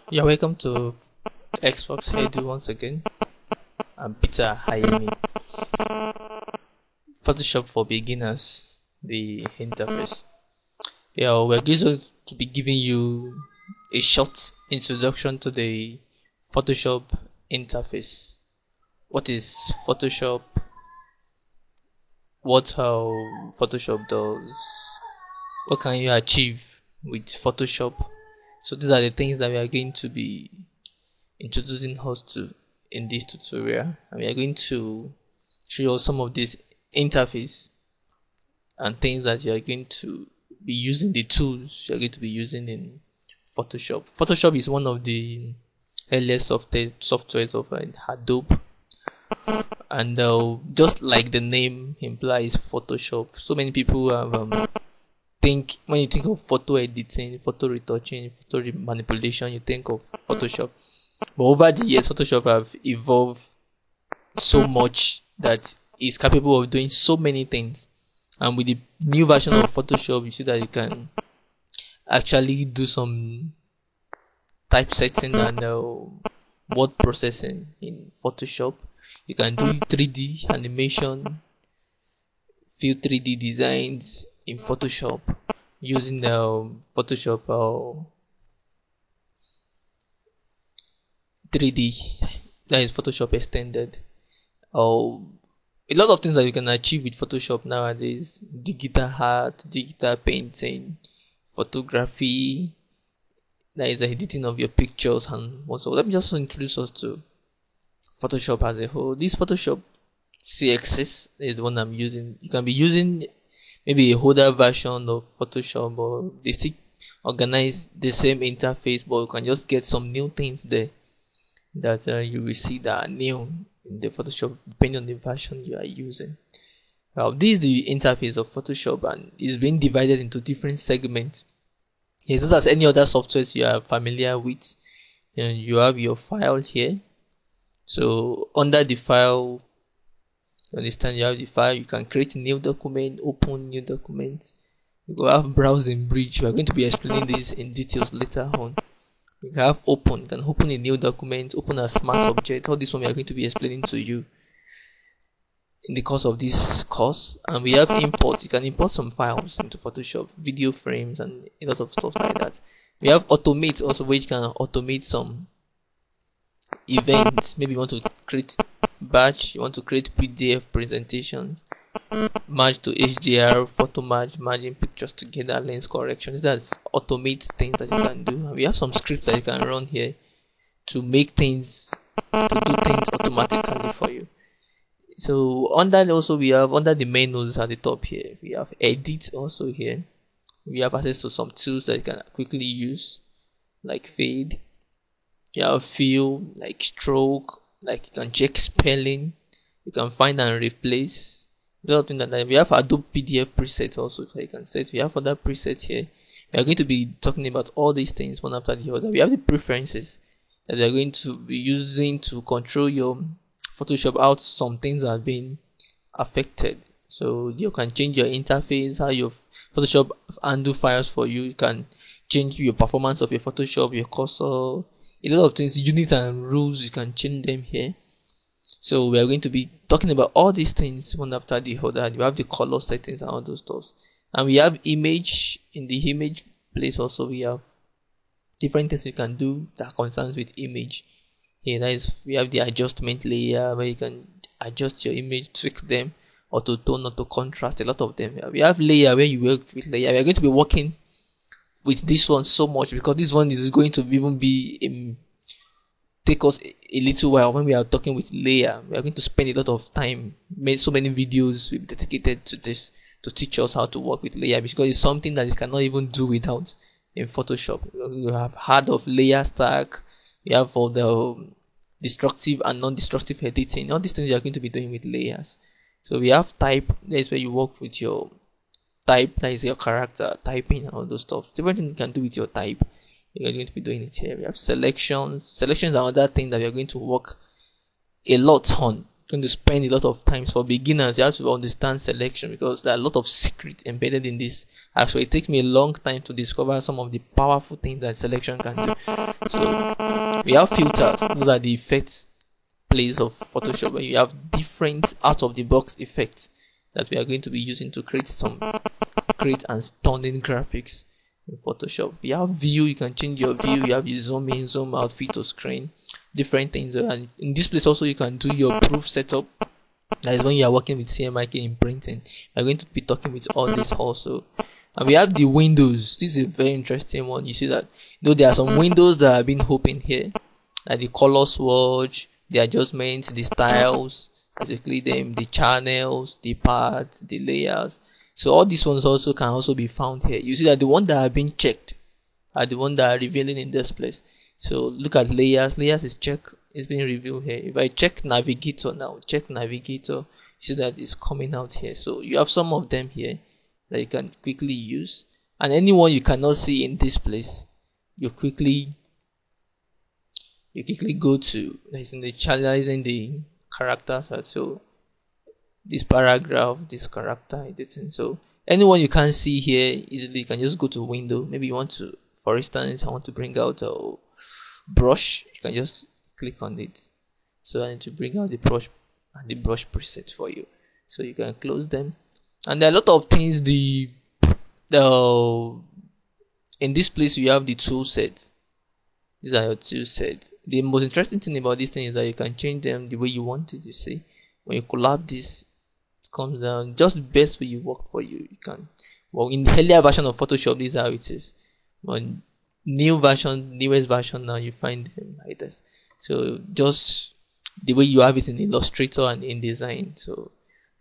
You're welcome to Xbox Headu once again. I'm Peter Hayemi. Photoshop for beginners, the interface. We're going to be giving you a short introduction to the Photoshop interface. What is Photoshop? How Photoshop does? What can you achieve with Photoshop? So these are the things that we are going to be introducing us to in this tutorial, and we are going to show you some of these interface and things that you are going to be using, the tools you are going to be using in Photoshop. Photoshop is one of the earliest softwares of Adobe, and just like the name implies, Photoshop. So many people have when you think of photo editing, photo retouching, photo manipulation, you think of Photoshop. But over the years, Photoshop have evolved so much that it's capable of doing so many things. And with the new version of Photoshop, you see that you can actually do some typesetting and word processing in Photoshop. You can do 3D animation, few 3D designs in Photoshop using Photoshop 3D, that is Photoshop extended. A lot of things that you can achieve with Photoshop nowadays: digital art, digital painting, photography, that is the editing of your pictures and also. Let me just introduce us to Photoshop as a whole. This Photoshop CXS is the one I'm using. You can be using maybe a older version of Photoshop, or they still organize the same interface, but you can just get some new things there that you will see that are new in the Photoshop depending on the version you are using. This is the interface of Photoshop, and it's being divided into different segments. It's not as any other softwares you are familiar with. You have your file here. So under the file, you understand, you have the file. You can create a new document, open new documents. You go have browsing bridge. We are going to be explaining this in details later on. You can have open. You can open a new document, open a smart object. All this one we are going to be explaining to you in the course of this course. And we have import. You can import some files into Photoshop, video frames and a lot of stuff like that. We have automate also, where you can automate some events. Maybe you want to create batch, you want to create PDF presentations, merge to HDR, photo merge, merging pictures together, lens corrections. That's automate things that you can do. And we have some scripts that you can run here to make things, to do things automatically for you. So under also we have, under the menus at the top here, we have edit also here. We have access to some tools that you can quickly use, like fade. You have fill, like stroke, like you can check spelling, you can find and replace. That we have Adobe PDF presets also, so you can set. We have other presets here. We are going to be talking about all these things one after the other. We have the preferences that we are going to be using to control your Photoshop out some things have been affected. So you can change your interface, how your Photoshop undo files for you. You can change your performance of your Photoshop, your cursor, a lot of things, units and rules. You can change them here. So we are going to be talking about all these things one after the other. You have the color settings and all those stuff, and we have image. In the image place also we have different things you can do that concerns with image. Here, that is, we have the adjustment layer where you can adjust your image, tweak them, auto tone, auto contrast, a lot of them. We have layer where you work with layer. We are going to be working with this one so much because this one is going to even be take us a little while. When we are talking with layer, we are going to spend a lot of time, made so many videos we've dedicated to this to teach us how to work with layer, because it's something that you cannot even do without in Photoshop. You have heard of layer stack, you have all the destructive and non-destructive editing. All these things you are going to be doing with layers. So we have type. That is where you work with your type, that is your character typing and all those stuff. Different thing you can do with your type, you're going to be doing it here. We have selections. Are another thing that we are going to work a lot on going to spend a lot of time. For beginners, you have to understand selection because there are a lot of secrets embedded in this. Actually, it takes me a long time to discover some of the powerful things that selection can do. So we have filters. Those are the effects place of Photoshop, where you have different out of the box effects that we are going to be using to create and stunning graphics in Photoshop. We have view. You can change your view. You have your zoom in, zoom out, fit to screen, different things. And in this place also you can do your proof setup. That is when you are working with CMYK in printing. We are going to be talking with all this also. And we have the windows. This is a very interesting one. You see that though there are some windows that have been opened here, like the color swatch, the adjustments, the styles, basically the channels, the paths, the layers. So all these ones also can also be found here. You see that the one that have been checked are the one that are revealing in this place. So look at layers. Layers is checked. It's being revealed here. If I check navigator now, check navigator, you see that it's coming out here. So you have some of them here that you can quickly use, and anyone you cannot see in this place, you quickly go to, like in the channelizing the characters. So this paragraph, this character editing. So anyone you can't see here easily, you can just go to window. Maybe you want to, for instance, I want to bring out a brush. You can just click on it. So I need to bring out the brush and the brush preset for you. So you can close them. And there are a lot of things. In this place you have the tool sets. These are your tool sets. The most interesting thing about this thing is that you can change them the way you want it. You see, when you collapse this, it comes down just the best way you work for you. You can, well, in the earlier version of Photoshop, this is how it is. On newest version now, you find them like this. So just the way you have it in Illustrator and InDesign. So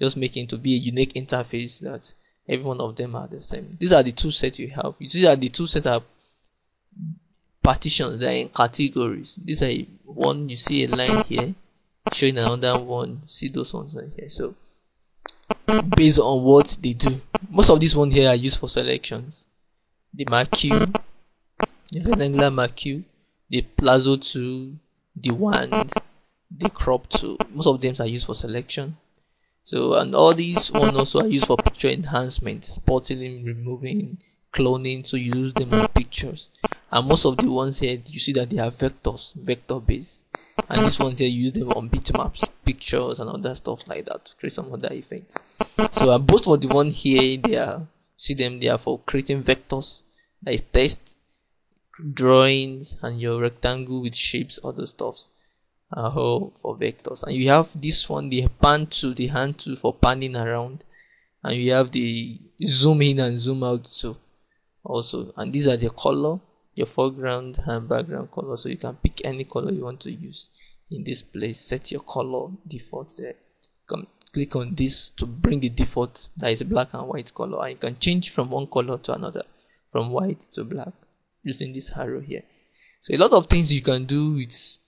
just making it to be a unique interface that every one of them are the same. These are the two sets you have. You see that the two sets are partitions, they are in categories. These are one, you see a line here showing another one, see those ones right here. So based on what they do, most of these ones here are used for selections. The marquee, the rectangular marquee, the plazo tool, the wand, the crop tool, most of them are used for selection. So, and all these ones also are used for picture enhancement, spotting, removing, cloning. So you use them on pictures. And most of the ones here, you see that they are vectors, vector based. And these ones here, you use them on bitmaps, pictures, and other stuff like that to create some other effects. So most of the one here, they are, see them, they are for creating vectors, like text, drawings, and your rectangle with shapes, other stuffs. For vectors. And you have this one, the pan tool, the hand tool for panning around, and you have the zoom in and zoom out tool also. And these are the color, your foreground and background color. So you can pick any color you want to use in this place. Set your color default there. Come click on this to bring the default, that is a black and white color, and you can change from one color to another, from white to black, using this arrow here. So a lot of things you can do with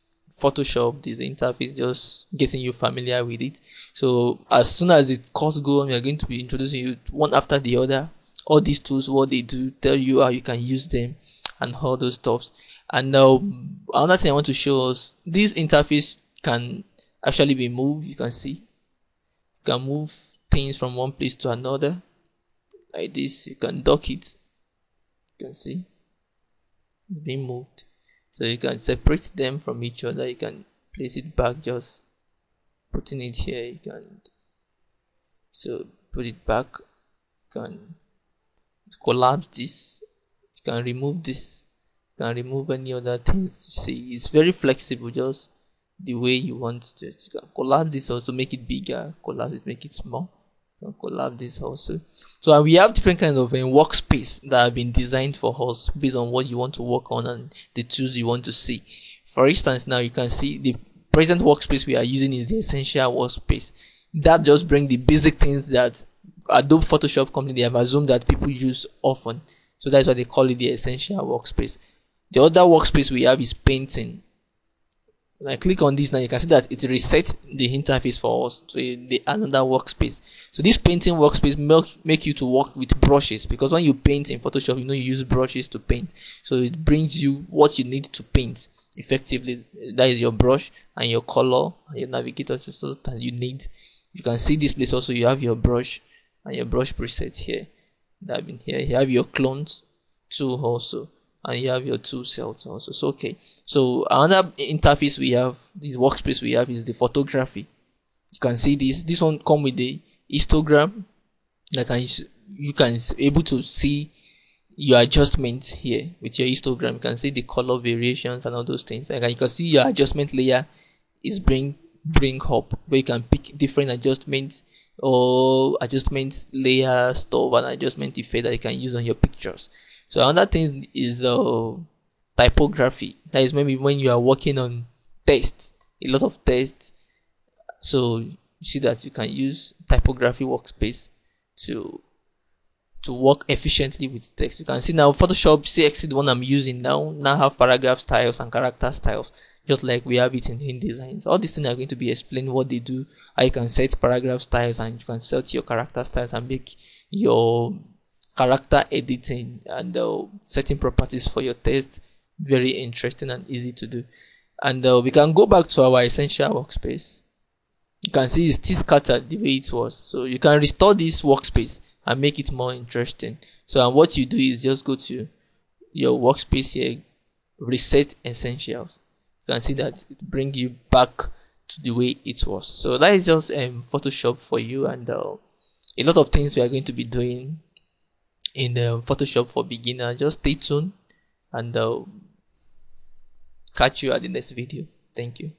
Photoshop, the interface, just getting you familiar with it. So as soon as the course goes on, we are going to be introducing you one after the other, all these tools, what they do, tell you how you can use them, and all those stuffs. And now another thing I want to show us, this interface can actually be moved. You can see you can move things from one place to another like this. You can dock it, you can see it's being moved. So you can separate them from each other. You can place it back, just putting it here. You can so put it back. You can collapse this. You can remove this. You can remove any other things. You see, it's very flexible, just the way you want to. You can collapse this also, make it bigger. Collapse it, make it small. You can collapse this also. So we have different kinds of workspace that have been designed for us based on what you want to work on and the tools you want to see. For instance, now you can see the present workspace we are using is the essential workspace. That just brings the basic things that Adobe Photoshop company, they have assumed that people use often. So that's why they call it the essential workspace. The other workspace we have is painting. When I click on this now, you can see that it reset the interface for us to another workspace. So this painting workspace make you to work with brushes, because when you paint in Photoshop, you know you use brushes to paint. So it brings you what you need to paint. effectively. That is your brush and your color and your navigator so that you need. You can see this place also. You have your brush and your brush preset here. That been here. You have your clones tool also, and you have your tool cells also. So okay. So another interface we have, this workspace we have, is the photography. You can see this one come with the histogram. You can able to see your adjustments here with your histogram. You can see the color variations and all those things. And you can see your adjustment layer is bring up, where you can pick different adjustments or adjustment layer stuff and adjustment effect that you can use on your pictures. So another thing is typography. That is maybe when you are working on tests, a lot of tests. So you see that you can use typography workspace to work efficiently with text. You can see now Photoshop CX, the one I'm using now have paragraph styles and character styles, just like we have it in InDesign. All these things are going to be explained what they do, how you can set paragraph styles and you can set your character styles and make your character editing and setting properties for your text very interesting and easy to do. And we can go back to our essential workspace. You can see it's still scattered the way it was, so you can restore this workspace and make it more interesting. So and what you do is just go to your workspace here, reset essentials. You can see that it brings you back to the way it was. So that is just Photoshop for you, and a lot of things we are going to be doing in Photoshop for beginner. Just stay tuned and catch you at the next video. Thank you.